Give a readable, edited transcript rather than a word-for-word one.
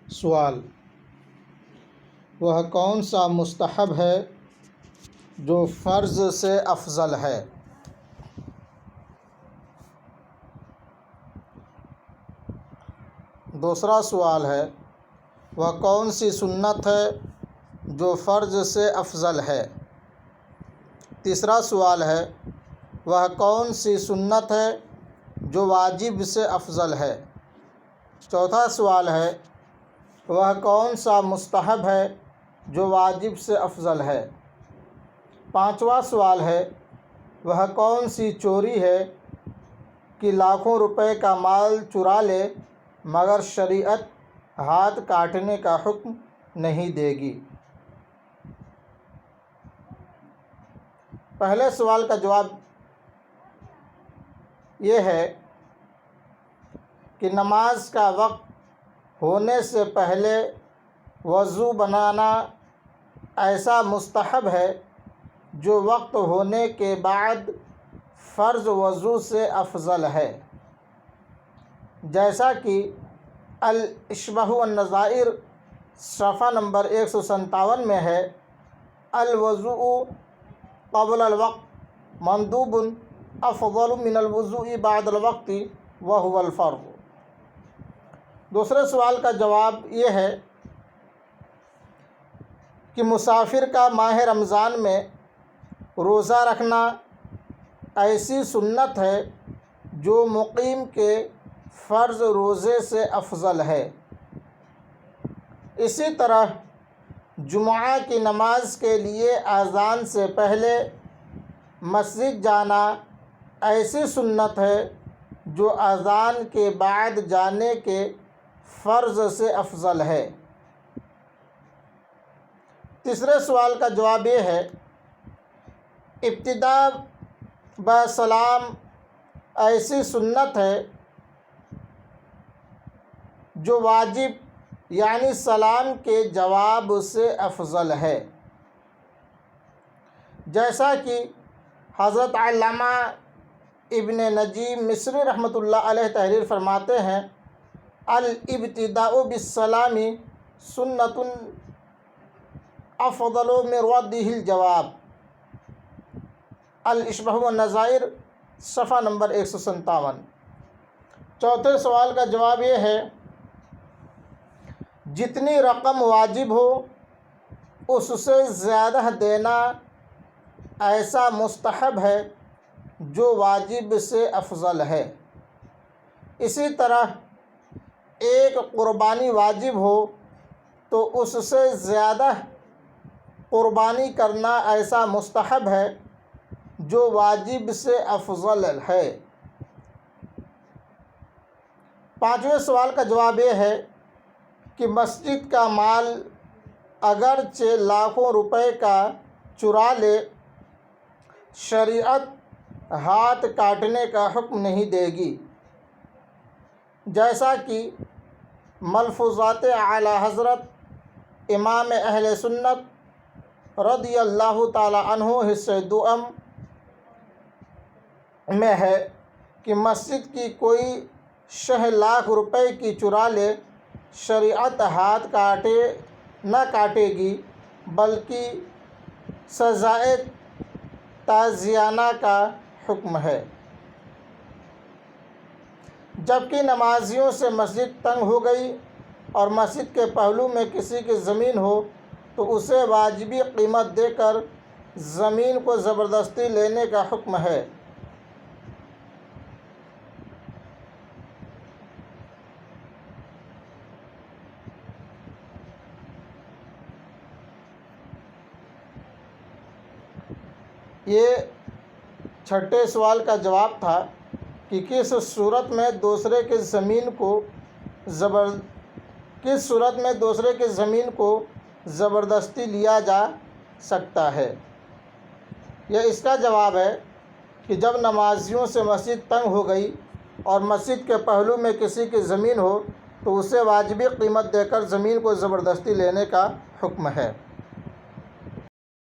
سوال: وہ کون سا مستحب ہے جو فرض سے افضل ہے؟ دوسرا سوال ہے: وہ کون سی سنت ہے جو فرض سے افضل ہے؟ تیسرا سوال ہے: وہ کون سی سنت ہے جو واجب سے افضل ہے؟ چوتھا سوال ہے: وہ کون سا مستحب ہے جو واجب سے افضل ہے؟ پانچواں سوال ہے: وہ کون سی چوری ہے کہ لاکھوں روپے کا مال چرا لے مگر شریعت ہاتھ کاٹنے کا حکم نہیں دے گی؟ پہلے سوال کا جواب یہ ہے کہ نماز کا وقت ہونے سے پہلے وضو بنانا ایسا مستحب ہے جو وقت ہونے کے بعد فرض وضو سے افضل ہے، جیسا کہ الاشباح والنظائر صفحہ نمبر 157 میں ہے: الوضوء قبل الوقت مندوب افضل من الوضوء بعد الوقت وهو الفرض۔ دوسرے سوال کا جواب یہ ہے کہ مسافر کا ماہ رمضان میں روزہ رکھنا ایسی سنت ہے جو مقیم کے فرض روزے سے افضل ہے۔ اسی طرح جمعہ کی نماز کے لیے اذان سے پہلے مسجد جانا ایسی سنت ہے جو اذان کے بعد جانے کے فرض سے افضل ہے۔ تیسرے سوال کا جواب یہ ہے: ابتدا بسلام ایسی سنت ہے جو واجب یعنی سلام کے جواب سے افضل ہے، جیسا کہ حضرت علامہ ابن نجیم مصری رحمۃ اللہ علیہ تحریر فرماتے ہیں: الابتداء بالسلام سنت افضل من رده الجواب۔ الاشباح والنظائر صفحہ نمبر 157۔ چوتھے سوال کا جواب یہ ہے: جتنی رقم واجب ہو اس سے زیادہ دینا ایسا مستحب ہے جو واجب سے افضل ہے۔ اسی طرح ایک قربانی واجب ہو تو اس سے زیادہ قربانی کرنا ایسا مستحب ہے جو واجب سے افضل ہے۔ پانچویں سوال کا جواب یہ ہے کہ مسجد کا مال اگرچہ لاکھوں روپے کا چرا لے شریعت ہاتھ کاٹنے کا حکم نہیں دے گی، جیسا کہ ملفوظات اعلیٰ حضرت امام اہل سنت رضی اللہ تعالی عنہ حصہ دوم میں ہے کہ مسجد کی کوئی شہ لاکھ روپے کی چرا لے شریعت ہاتھ نہ کاٹے گی بلکہ سزائے تعزیرانہ کا حکم ہے۔ جبکہ نمازیوں سے مسجد تنگ ہو گئی اور مسجد کے پہلو میں کسی کی زمین ہو تو اسے واجبی قیمت دے کر زمین کو زبردستی لینے کا حکم ہے۔ یہ چھٹے سوال کا جواب تھا کہ کس صورت میں دوسرے کی زمین کو زبردستی لیا جا سکتا ہے۔ اس کا جواب ہے کہ جب نمازیوں سے مسجد تنگ ہو گئی اور مسجد کے پہلو میں کسی کی زمین ہو تو اسے واجبی قیمت دے کر زمین کو زبردستی لینے کا حکم ہے۔